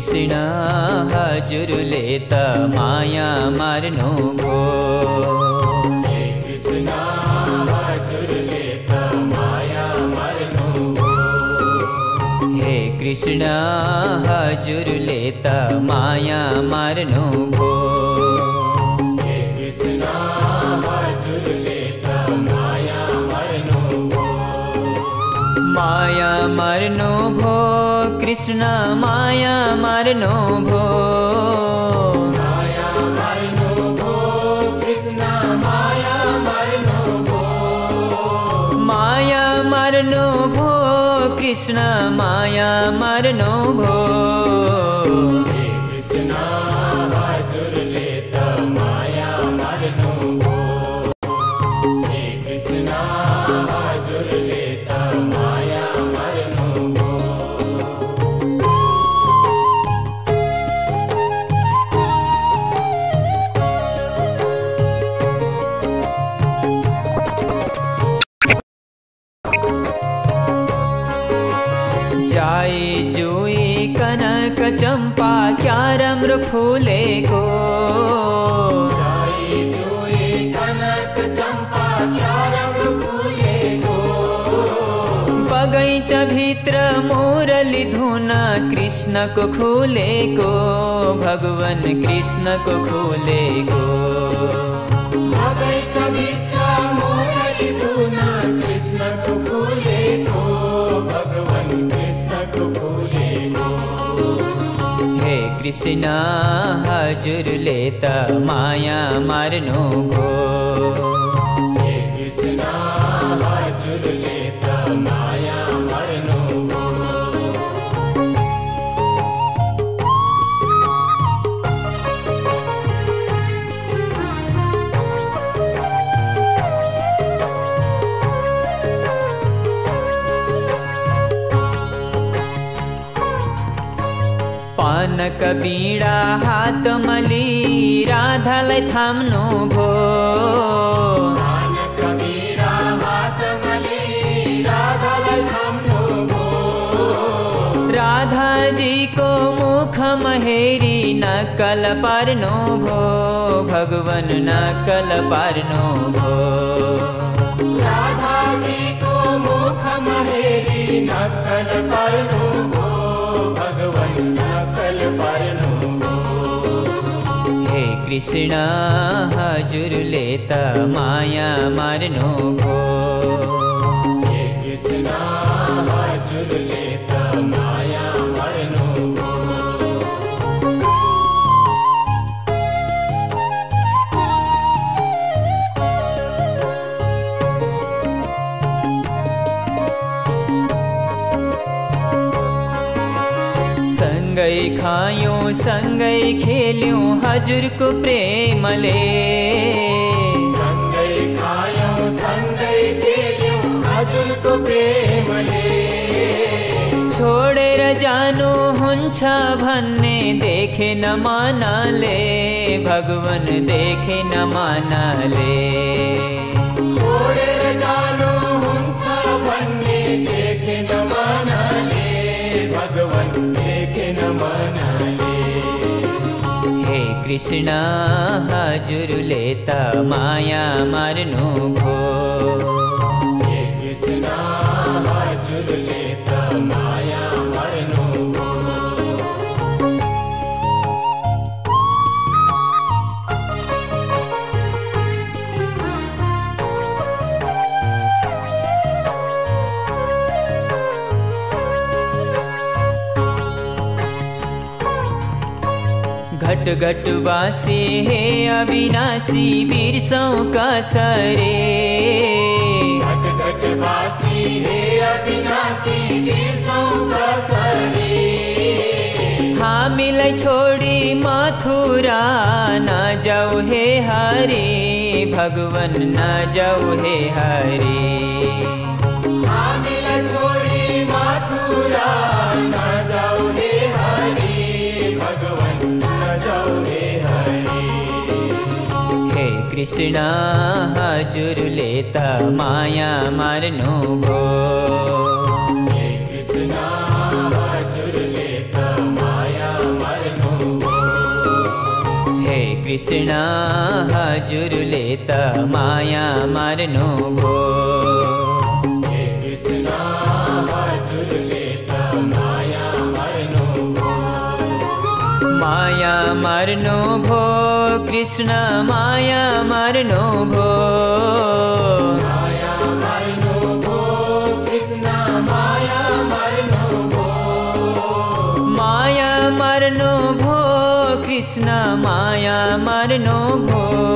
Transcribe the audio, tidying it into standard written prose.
कृष्ण हजुरले त माया मार्नु भो। हे कृष्ण हजुरले त माया मार्नु भो। हे कृष्ण हजुरले त माया मार्नु भो। हे कृष्ण हजुरले त माया मार्नु भो। माया मार्नु भो कृष्ण माया मार्नु भो। माया मार्नु भो कृष्ण माया मार्नु भो। माया मार्नु भो कृष्ण माया मार्नु भो। हे कृष्ण हजुरले त माया मार्नु भो। हे कृष्ण हजुरले त माया मार्नु भो। जाई जुई कनक चंपा क्या राम्रो फुलेको। जाई जुई कनक चंपा क्या राम्रो फुलेको। बगैँचा भित्र मुरली धुन कृष्णको खुलेको भगवान कृष्णको खुलेको। बगैँचा भित्र मुरली धुन कृष्णको फुलेको भगवान कृष्णको फुलेको। हे कृष्ण हजुरले त माया मार्नु भो। हे कृष्ण हजुरले त माया मार्नु भो। पानक बीडा हातमा लिई राधालाई थाम्नु भो। पानक बीडा हातमा लिई राधालाई थाम्नु भो। राधाजीको मुखमा हेरी नक्कल पार्नु भो भगवान नक्कल पार्नु भो। राधाजीको मुखमा हेरी नक्कल पार्नु भो भगवान नक्कल पार्नु भो। हे कृष्ण हजुरले त माया मार्नु भो। हे कृष्ण हजुरले त माया मार्नु भो। सँगै खायौं सँगै खेल्यौं हजुरको प्रेमले। सँगै खायौं सँगै खेल्यौं हजुरको प्रेमले। छोडेर जानु हुन्छ भन्ने देखेन मनले भगवान देखेन मनले। छोडेर जानु हुन्छ भन्ने देखेन मनले भगवान देखेन मनले। हे कृष्ण हजुरले त माया मार्नु भो। हे कृष्ण हजुरले त माया मार्नु भो। घट घटवासी हे अविनाशी बिर्सौं कसरे। घट घटवासी हे अविनाशी बिर्सौं कसरे। हामीलाई छोडी मथुरा नजाऊ हे हरे भगवान नजाऊ हे हरे। हामीलाई छोडी मथुरा नजाऊ हे हरे भगवान नजाऊ हे हरे। हे कृष्ण हजुरले त माया मार्नु भो। हे कृष्ण हजुरले त माया कृष्ण हजुरले त माया मार्नु भो। हे कृष्ण हजुरले त माया मार्नु भो। माया मार्नु भो कृष्ण माया मार्नु भो। माया मार्नु भो कृष्ण माया मार्नु भो। माया मार्नु भो कृष्ण माया मार्नु भो।